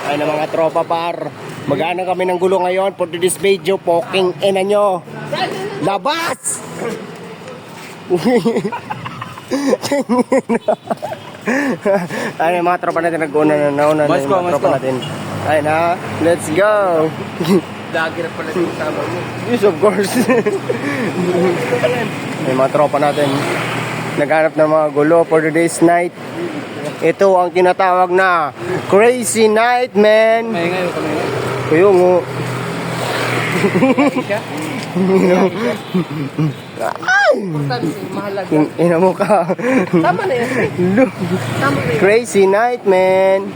Ay na mga tropa par. Magana kami ng gulo ngayon for this video. Poking ina nyo. Labas! Ay na mga tropa natin nag-una na nauna na yung mga tropa natin. Ay na, let's go! Dagger pala yung tama mo. Yes, of course. Ay mga tropa natin naghanap ng mga gulo for today's night. Ito ang tinatawag na Crazy Night, man. May ngayon kami. Kuyo ngo. Mahalaga. Ina mo ka. Tama na yan. Tama na yan. Crazy Night, man.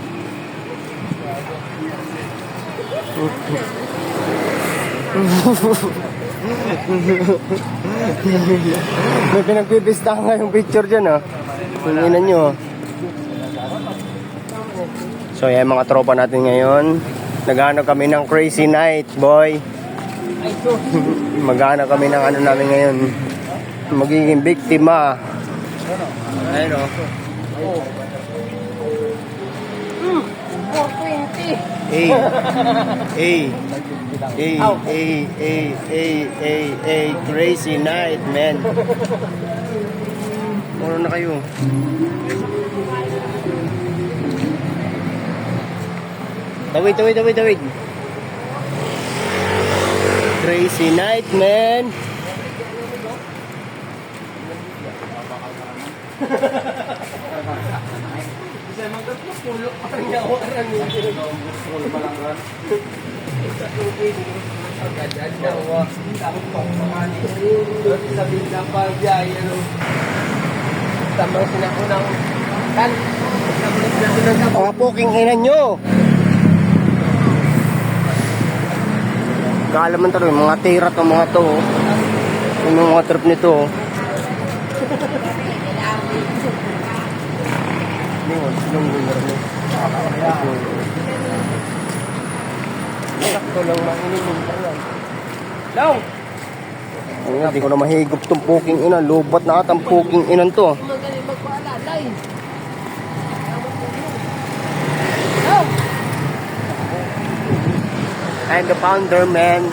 May pinagpipistahan nga yung picture dyan, ah. Tingnan nyo. So, yan mga tropa natin ngayon. Naghanap kami ng crazy night, boy. Maghanap kami ng ano namin ngayon. Magiging biktima. Ayun, o. 420. Crazy night, man. Muro na kayo. Tawid. Crazy night, man. Bisa mangkat mo pulo pa rin ako aran yung pulo pa lang ran. Agad na wa tapos pamani. Sabi na pa diay ano. Tamang sinakunang kan. Mga poking ina nyo. Kala man talaga, mga tira to mga to. Yung mga trip nito. Sakto lang mainim pa yan. Long! Ayun, di ko na mahigop tong poking ina. Lubat na atang poking inan to. Magaling magpaalalay. I'm the founder, man.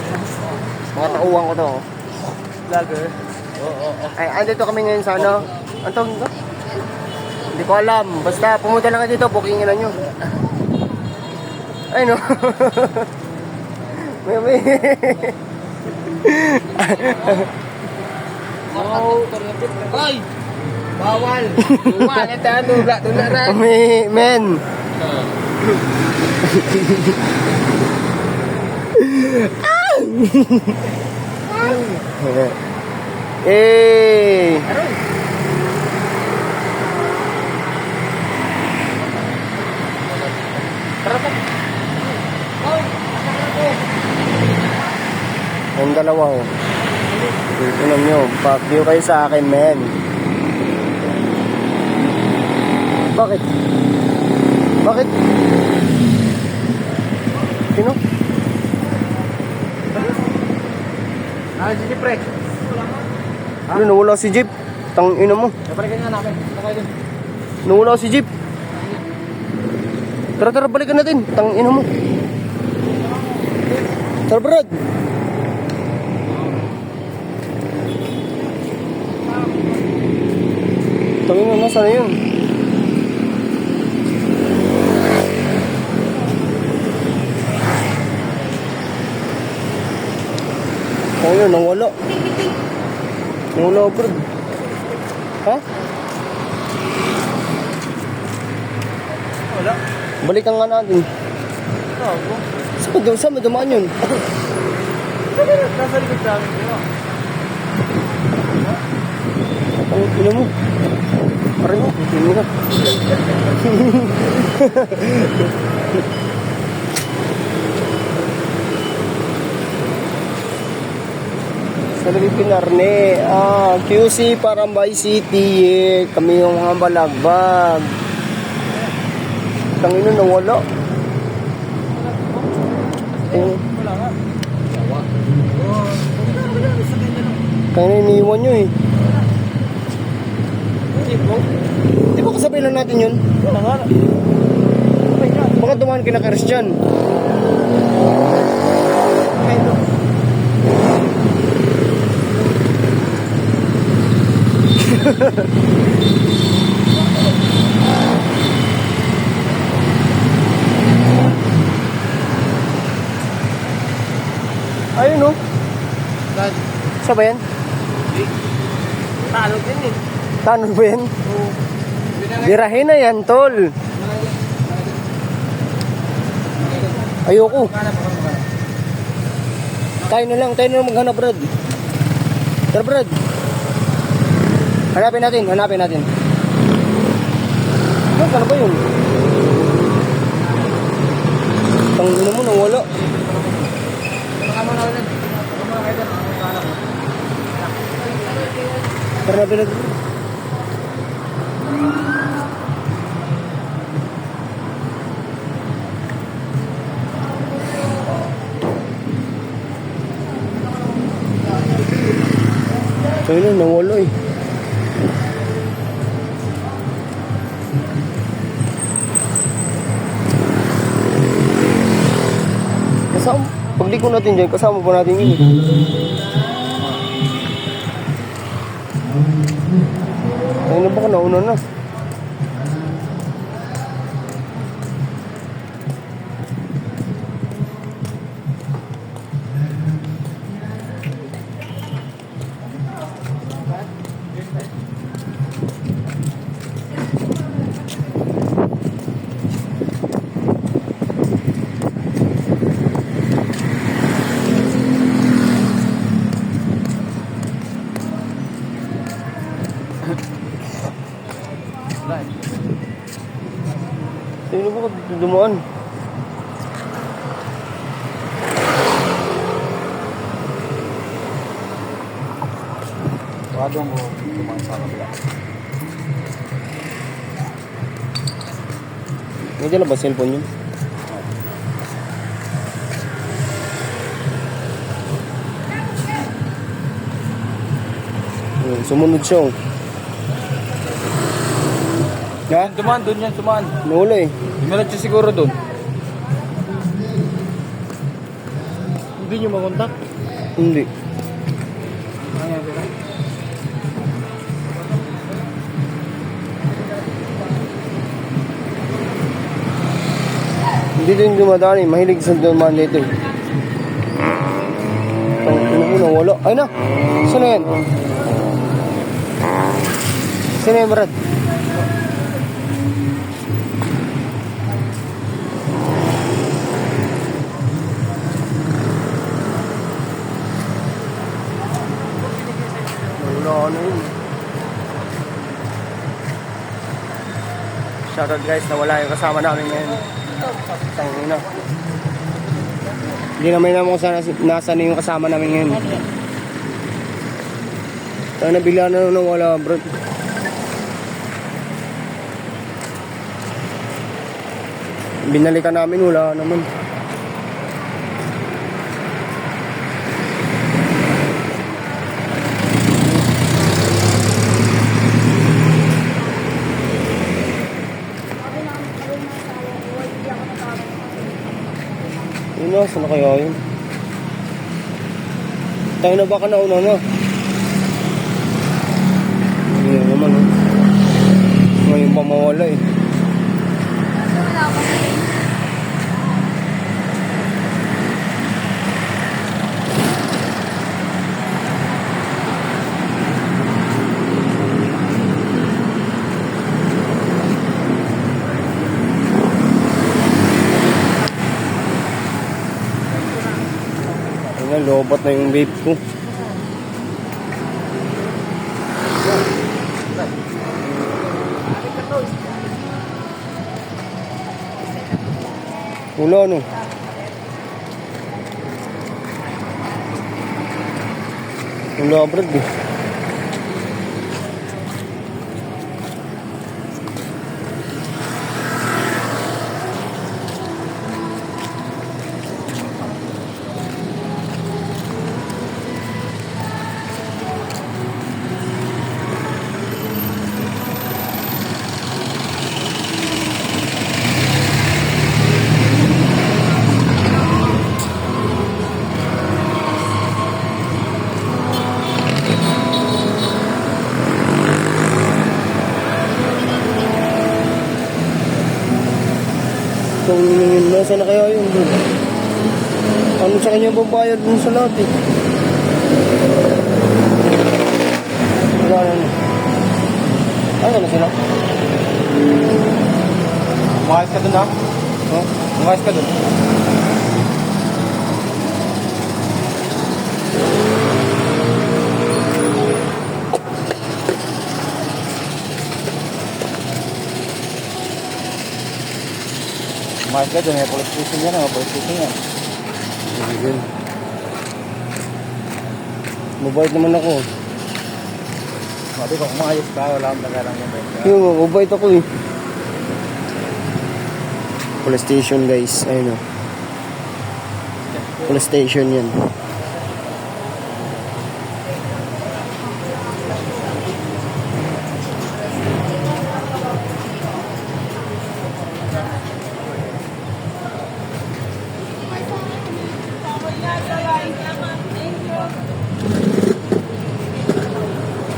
Mga tauhan ko to. Vlogger? Ay, andito kami ngayon sa ano? Ano tawag nito? Hindi ko alam. Basta pumunta lang kayo dito, booking na nyo. Ay, no. may. Ay! Bawal! Bawal! Ito ano? Tunaran! Men. Eh. Ang dalawa oh. Tingnan nyo, pag-view kayo sa akin, men. Bakit? Sino? Sige pre! Ano, nawala si Jeep. Tang ina mo. Napalikan nga namin. Nakay dun. Nawala si Jeep. Tara, balikan natin. Tang ina mo. Tara, Brad. Tang ina, nasa na yun? Tang ina, nawala. Nawala, Brad. Ha? Wala. Balikan nga natin. Saan ba dumaan yun? Nasa likod namin. Ang ina mo. Parang mo. Hindi na. Sa labing pinarne. QC Parambay City. Kami yung mga balagbag. Tangino nawala. Wala nga. Kaya iniwan nyo eh. Tipo? Di ba kasabay lang natin yun? Wala nga. naman kina Christian. Ayun oh. Saan ba yan? Talog din eh. Tanong ba yan? Birahin na yan, tol. Ayoko. Tayo na lang maghanap, Brad. Tara, Brad. Hanapin natin. Ano ba yun? Tangina mo, nawala. Tara na, Brad. Ayun na, nawala eh. Kasama, pagliko natin dyan, kasama pa natin yun. Ayun na baka nauna na. Sino ba ka dito dumaan? Wadong mo, dumaan sa kabila. May dala ba cellphone yun? Sumunod siya oh. Ha? Dumaan, doon yan, dumaan. Nawala eh. Dumilat siya siguro doon. Hindi nyo makontak? Hindi. Hindi din dumadaan eh. Mahilig sa dumaan dito eh. Nawala. Ay na! Saan na yan? Saan na yan, Brad? Ano yun? Shoutout guys, nawala yung kasama namin ngayon. Tangina. Hindi naman naman kung nasa na yung kasama namin ngayon. Tayo na bigla na nawala, bro. Binalikan namin, wala naman. Yun na, saan na kaya yun? Tayo na baka nauna na. Yun naman oh. Ngayon pa mawala eh. Lobot na yung vape ko. Wala no. Wala brad eh. Itong yun, nasa na kaya yun doon? Ano sa kanya babayad dun sa lahat eh? Wala na. Ano na sila? Umayos ka dun ha? Huh? Umayos ka dun. Umayos ka dun, may police station yan, may police station yan. Ayun. Mabait naman ako. Sabi ko, umayos ka, wala akong nagalang yung bike. Yung mabait ako eh. Police station guys, ayun o. Police station yan.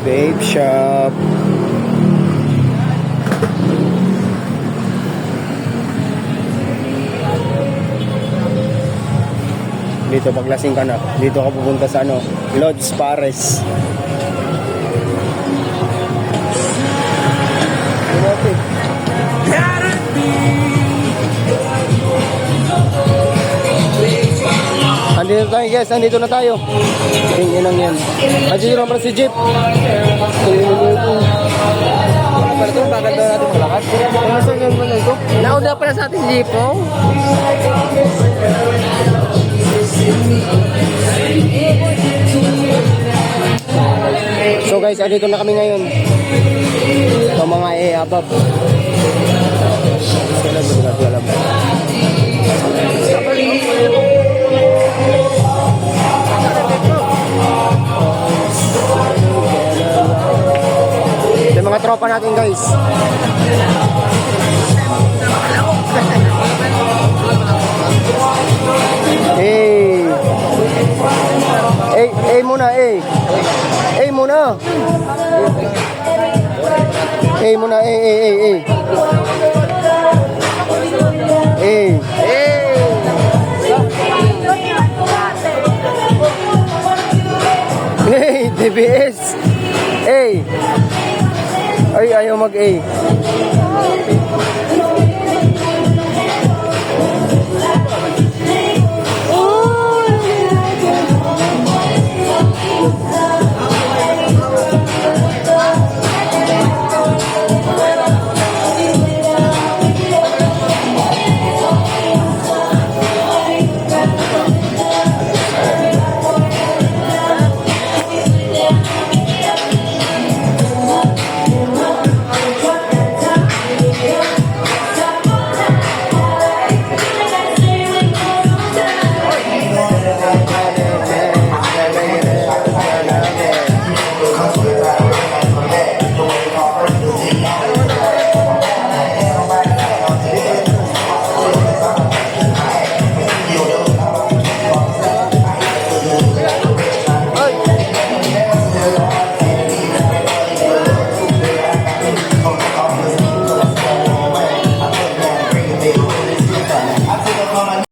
Vape shop. Dito paglasing ka na, dito ka pupunta sa ano, Lodge Pares. Andito tayo guys, andito na tayo. Yan lang yan. Andito naman si Jeep. Pero ito, bakit daw natin malakas? Nasaan yan ba na ito? Nauna pala sa atin si Jeepo. So guys, andito na kami ngayon. Ito mga abab. Sila ba natin alam? Ito yung mga tropa natin guys. Hey. Hey muna, hey. Hey muna. Hey muna, hey. Hey. Hey, DBS. Hey. Ay, ayaw mag-A.